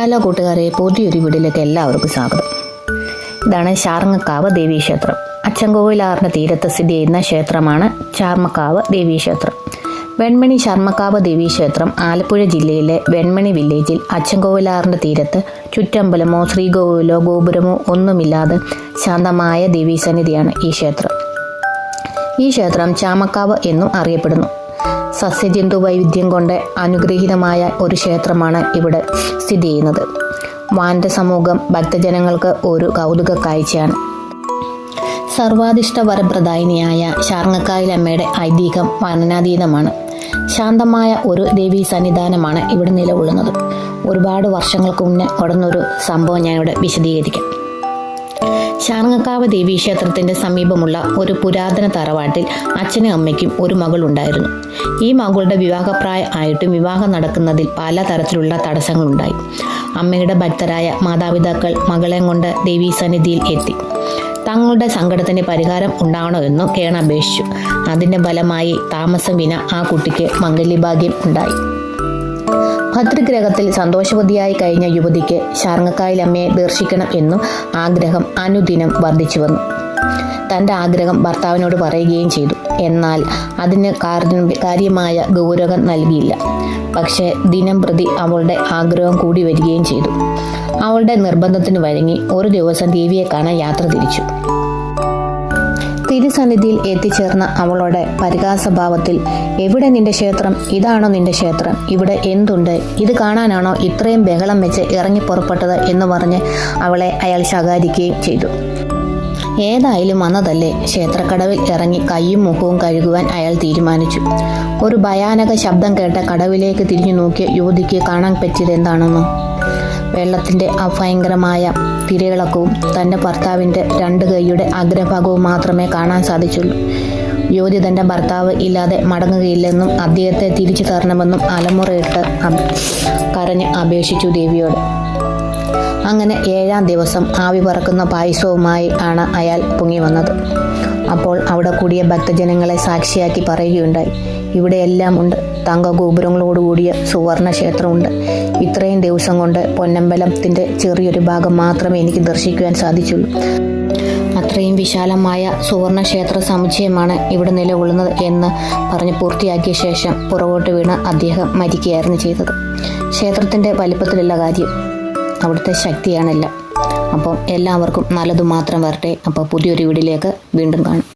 Hello കൂട്ടുകാരെ, പുതിയൊരു വീഡിയോയിലേക്ക് എല്ലാവർക്കും സ്വാഗതം. ഇതാണ് ചാർമക്കാവ് ദേവീക്ഷേത്രം. അച്ചൻകോവിലാറിൻ്റെ തീരത്ത് സ്ഥിതി ചെയ്യുന്ന ക്ഷേത്രമാണ് ചാർമക്കാവ് ദേവീക്ഷേത്രം. വെൺമണി ചാർമക്കാവ് ദേവീക്ഷേത്രം ആലപ്പുഴ ജില്ലയിലെ വെൺമണി വില്ലേജിൽ അച്ചൻകോവിലാറിൻ്റെ തീരത്ത് ചുറ്റമ്പലമോ ശ്രീകോവിലോ ഗോപുരമോ ഒന്നുമില്ലാതെ ശാന്തമായ ദേവീസന്നിധിയാണ് ഈ ക്ഷേത്രം. ഈ ക്ഷേത്രം ചാമക്കാവ് എന്നും അറിയപ്പെടുന്നു. സസ്യജന്തു വൈവിധ്യം കൊണ്ട് അനുഗ്രഹീതമായ ഒരു ക്ഷേത്രമാണ് ഇവിടെ സ്ഥിതി ചെയ്യുന്നത്. വാനര സമൂഹം ഭക്തജനങ്ങൾക്ക് ഒരു കൗതുക കാഴ്ചയാണ്. സർവാധിഷ്ഠ വരപ്രദായിനിയായ ചാർങ്ങക്കാവിലമ്മയുടെ ഐതിഹ്യം വർണ്ണനാതീതമാണ്. ശാന്തമായ ഒരു ദേവീ സന്നിധാനമാണ് ഇവിടെ നിലകൊള്ളുന്നത്. ഒരുപാട് വർഷങ്ങൾക്ക് മുന്നേ നടന്നൊരു സംഭവം ഞാനിവിടെ വിശദീകരിക്കാം. ചാർങ്ങക്കാവ് ദേവീക്ഷേത്രത്തിൻ്റെ സമീപമുള്ള ഒരു പുരാതന തറവാട്ടിൽ അച്ഛനും അമ്മയ്ക്കും ഒരു മകളുണ്ടായിരുന്നു. ഈ മകളുടെ വിവാഹപ്രായം ആയിട്ടും വിവാഹം നടക്കുന്നതിൽ പലതരത്തിലുള്ള തടസ്സങ്ങളുണ്ടായി. അമ്മയുടെ ഭക്തരായ മാതാപിതാക്കൾ മകളെ കൊണ്ട് ദേവീസന്നിധിയിൽ എത്തി. തങ്ങളുടെ സങ്കടത്തിന് പരിഹാരം ഉണ്ടാവണമെന്നും കേണപേക്ഷിച്ചു. അതിൻ്റെ ഫലമായി താമസം വിന ആ കുട്ടിക്ക് മംഗല്യഭാഗ്യം ഉണ്ടായി. ഭദ്രഗ്രഹത്തിൽ സന്തോഷവതിയായി കഴിഞ്ഞ യുവതിക്ക് ചാർങ്ങക്കാവിലമ്മയെ ദർശിക്കണം എന്നും ആഗ്രഹം അനുദിനം വർദ്ധിച്ചു വന്നു. തൻ്റെ ആഗ്രഹം ഭർത്താവിനോട് പറയുകയും ചെയ്തു. എന്നാൽ അതിന് കാര്യമായ ഗൗരവം നൽകിയില്ല. പക്ഷേ ദിനം പ്രതി അവളുടെ ആഗ്രഹം കൂടി വരികയും ചെയ്തു. അവളുടെ നിർബന്ധത്തിന് വഴങ്ങി ഒരു ദിവസം ദേവിയെ കാണാൻ യാത്ര തിരിച്ചു. തിരുസന്നിധിയിൽ എത്തിച്ചേർന്ന അവളുടെ പരിഹാസഭാവത്തിൽ, "എവിടെ നിന്റെ ക്ഷേത്രം? ഇതാണോ നിന്റെ ക്ഷേത്രം? ഇവിടെ എന്തുണ്ട്? ഇത് കാണാനാണോ ഇത്രയും ബഹളം വെച്ച് ഇറങ്ങി പുറപ്പെട്ടത്?" എന്ന് പറഞ്ഞ് അവളെ അയാൾ ശകാരിക്കുകയും ചെയ്തു. ഏതായാലും വന്നതല്ലേ, ക്ഷേത്രക്കടവിൽ ഇറങ്ങി കയ്യും മുഖവും കഴുകുവാൻ അയാൾ തീരുമാനിച്ചു. ഒരു ഭയാനക ശബ്ദം കേട്ട കടവിലേക്ക് തിരിഞ്ഞു നോക്കിയ യുവതിക്ക് കാണാൻ പറ്റിയത് എന്താണെന്നോ? വെള്ളത്തിൻ്റെ അഭയങ്കരമായ തിരയിളക്കവും തൻ്റെ ഭർത്താവിൻ്റെ രണ്ട് കൈയുടെ അഗ്രഭാഗവും മാത്രമേ കാണാൻ സാധിച്ചുള്ളൂ. യുവതി തൻ്റെ ഭർത്താവ് ഇല്ലാതെ മടങ്ങുകയില്ലെന്നും അദ്ദേഹത്തെ തിരിച്ചു തരണമെന്നും അലമുറയിട്ട് കരഞ്ഞ് അപേക്ഷിച്ചു ദേവിയോട്. അങ്ങനെ 7-ാം ദിവസം ആവി പറക്കുന്ന പായസവുമായി ആണ് അയാൾ പൊങ്ങി വന്നത്. അപ്പോൾ അവിടെ കൂടിയ ഭക്തജനങ്ങളെ സാക്ഷിയാക്കി പറയുകയുണ്ടായി, "ഇവിടെയെല്ലാം ഉണ്ട്. തങ്കഗോപുരങ്ങളോടുകൂടിയ സുവർണ ക്ഷേത്രമുണ്ട്. ഇത്രയും ദിവസം കൊണ്ട് പൊന്നമ്പലത്തിൻ്റെ ചെറിയൊരു ഭാഗം മാത്രമേ എനിക്ക് ദർശിക്കുവാൻ സാധിച്ചുള്ളൂ. അത്രയും വിശാലമായ സുവർണ ക്ഷേത്ര സമുച്ചയമാണ് ഇവിടെ നിലകൊള്ളുന്നത്" എന്ന് പറഞ്ഞ് പൂർത്തിയാക്കിയ ശേഷം പുറകോട്ട് വീണ് അദ്ദേഹം മരിക്കുകയായിരുന്നു ചെയ്തത്. ക്ഷേത്രത്തിൻ്റെ വലിപ്പത്തിലുള്ള കാര്യം, അവിടുത്തെ ശക്തിയാണെല്ലാം. അപ്പോൾ എല്ലാവർക്കും നല്ലത് മാത്രം വരട്ടെ. അപ്പോൾ പുതിയൊരു വീഡിയോയിലേക്ക് വീണ്ടും കാണാം.